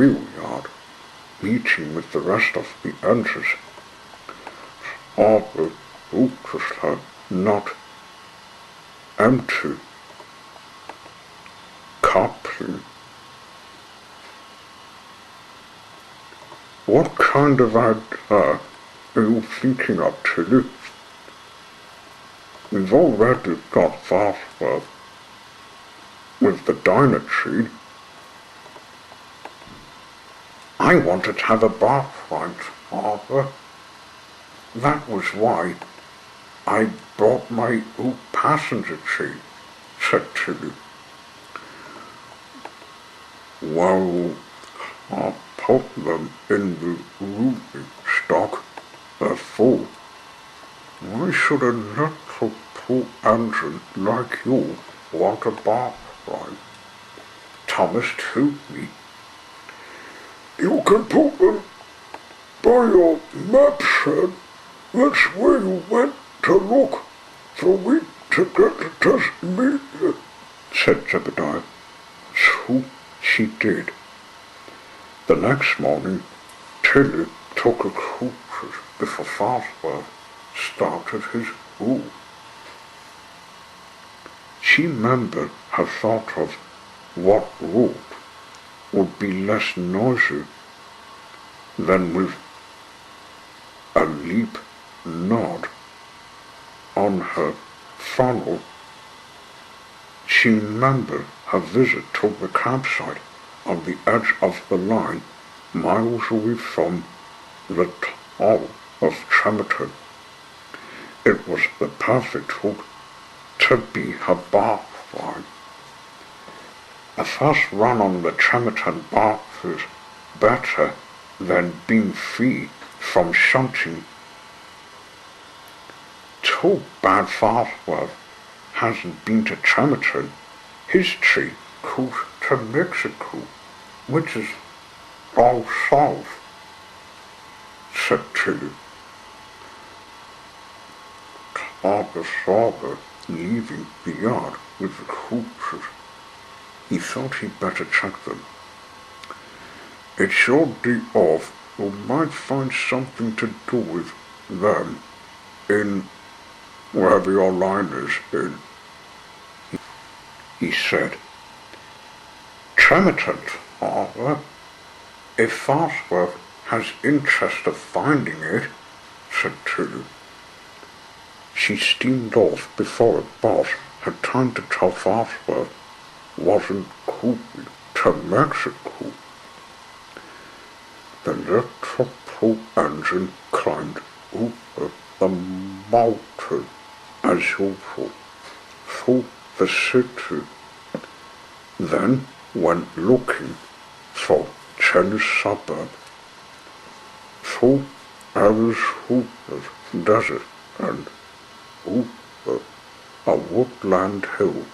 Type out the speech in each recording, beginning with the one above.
wheel yard, meeting with the rest of the engines. Arthur noticed her not empty coupling. What kind of idea are you thinking of, Tillie? We've already got Farnsworth with the dynamite. I wanted to have a bath fight, Arthur. That was why I brought my own passenger tree, said Tillie. Well, I'll put them in the rolling stock. They're full. Why should a little poor engine like you want a bath ride? Thomas told me. You can put them by your map shed. That's where you went to look for me to get the test media, said Zebediah. So she did. The next morning, Tillie took a course before Farnsworth started his rule. She remembered her thought of what road would be less noisy than with a leap nod on her funnel. She remembered her visit to the campsite on the edge of the line, miles away from the town of Tremorton. It was the perfect route to be her bath ride. A fast run on the Tremorton bath is better than being free from shunting. Too bad Farnsworth hasn't been to Tremorton. His tree goes to Mexico, which is all south, said Tillie. Arthur saw her leaving the yard with the horses. He thought he'd better check them. It's your day off. You might find something to do with them in wherever your line is in, he said. Tremorton, Arthur. If Farnsworth has interest of finding it, said Tillie. She steamed off before her boss had time to tell Farnsworth wasn't going to Mexico. The little pool engine climbed over the mountain as usual through the city, then went looking for Tillie's suburb, through Arizona's desert and over a woodland hill.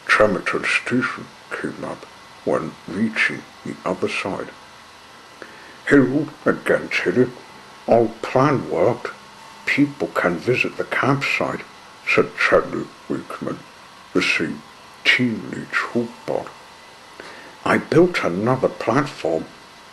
Tremorton station came up when reaching the other side. Hello again, Tillie. Our plan worked. People can visit the campsite, said Charlie Wakeman, the same teenage hoopbot. I built another platform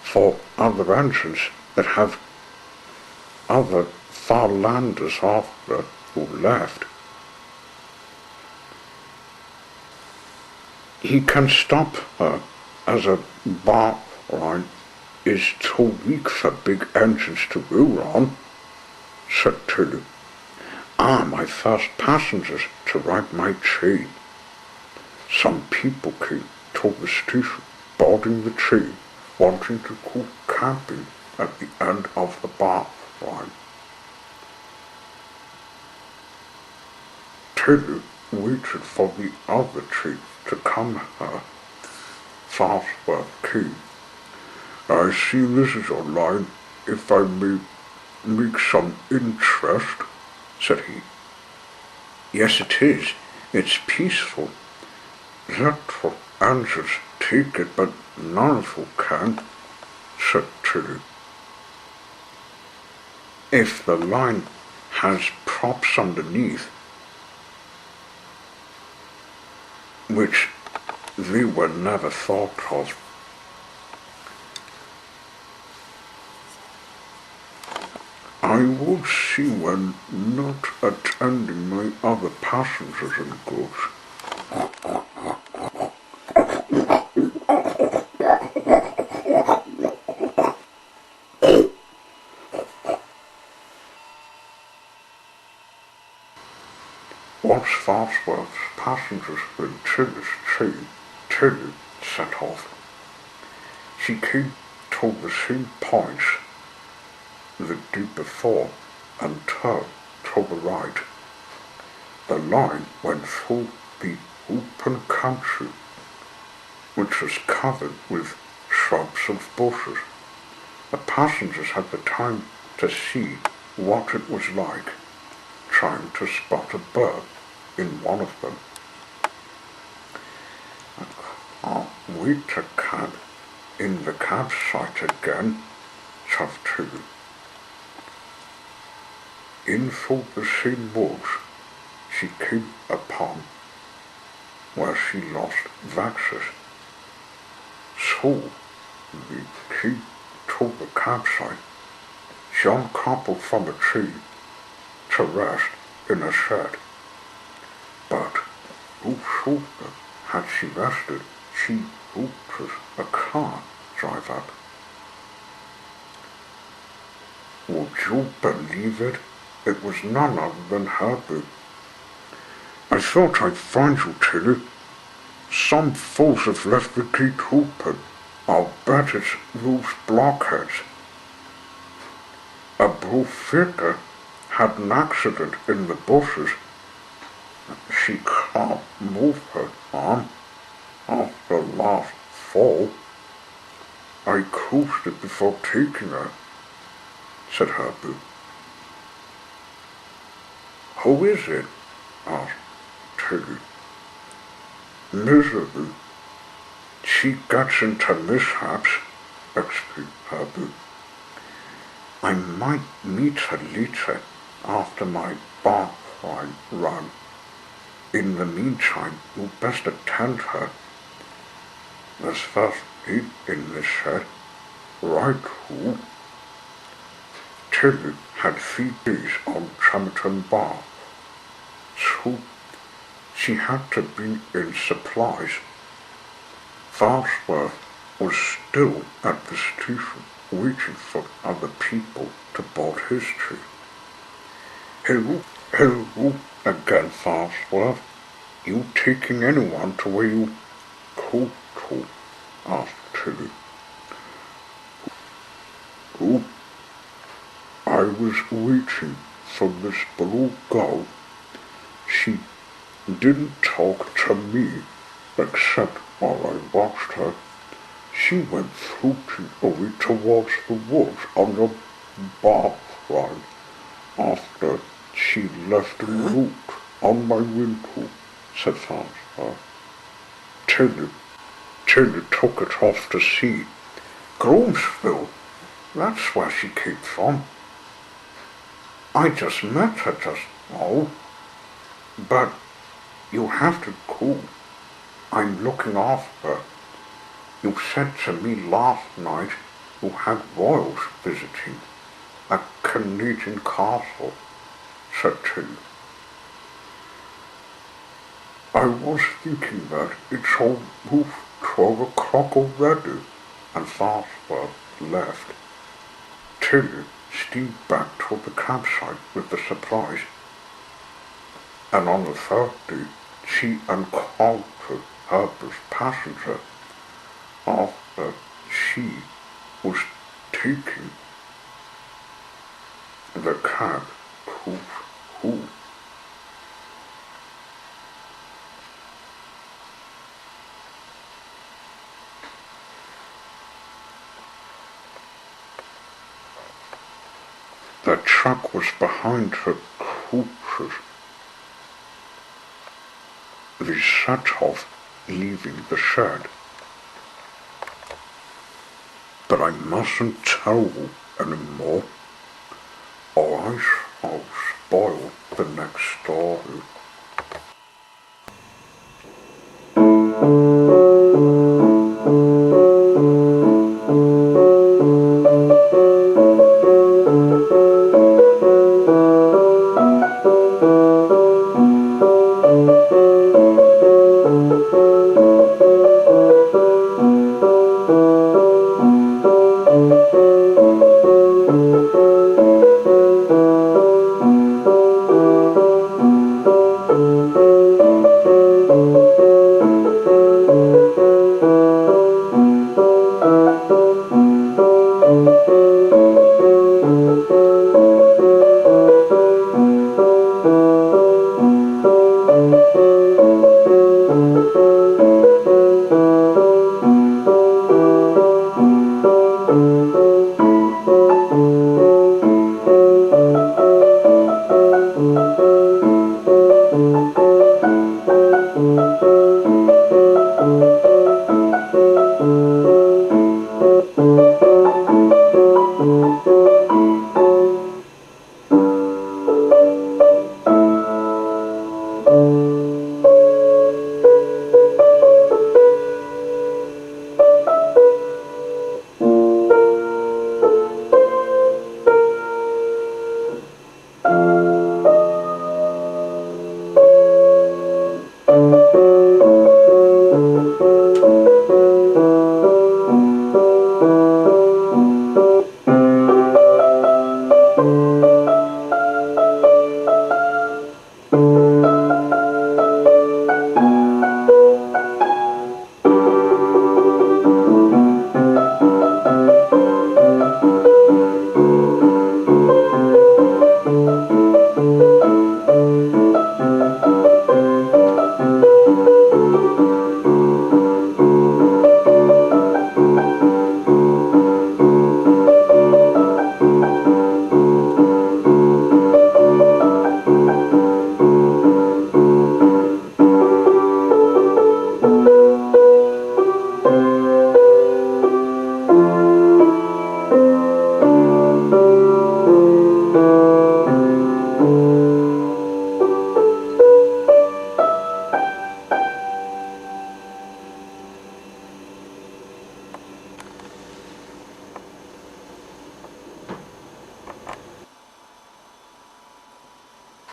for other engines that have other farlanders after who left. He can stop her as a bar line is too weak for big engines to roll on, said Tillie. My first passengers to ride my train. Some people came to the station boarding the train, wanting to go camping at the end of the bar line. Tillie waited for the other train to come her. Farnsworth came. I see this is your line, if I may me some interest, said he. Yes, it is. It's peaceful. That's what answers take it, but none of you can, said Tillie. If the line has props underneath, which they were never thought of, I would see when not attending my other passengers and goods. Once Farnsworth's passengers were in Tillie's train, Tillie set off. She came to the same points the day before and turned to the right. The line went through the open country, which was covered with shrubs and bushes. The passengers had the time to see what it was like, trying to spot a bird in one of them. I can't wait to camp in the campsite again, said Tillie. In through the same woods she came upon where she lost Vaxus. So they came to the campsite. She uncoupled from a tree to rest in a shed. But no sooner had she rested, she noticed a car drive up. Would you believe it? It was none other than Herbert. I thought I'd find you, Tillie. Some fools have left the gate open. I'll bet it's those blockheads. A blue figure had an accident in the bushes. She can't move her arm after last fall. I coasted before taking her, said Herbert. Who is it? Asked Tillie. Miserable. She gets into mishaps, explained Herbert. I might meet her later after my bark run. In the meantime, you best attend her. There's first aid in this shed. Right, who? Tillie had 3 days on Tremorton bar, so she had to be in supplies. Farnsworth was still at the station waiting for other people to board his train. Hello again, Farnsworth. You taking anyone to where you go to? Asked Tillie. Oh, I was waiting for this blue girl. She didn't talk to me, except while I watched her. She went floating away towards the woods on the bark ride after she left a note on my window, said Farnsworth. Tillie took it off to sea. Groomsville, that's where she came from. I just met her just now. But you have to go. I'm looking after her. You said to me last night you had royals visiting a Canadian castle, said Tillie. I was thinking that it's almost 12 o'clock already, and Farnsworth left. Tillie steamed back to the campsite with the supplies, and on the 3rd day she encountered Herbert's passenger after she was taking the cab to school. The truck was behind the cruisers. We set off, leaving the shed. But I mustn't tell you anymore, or I shall spoil the next story.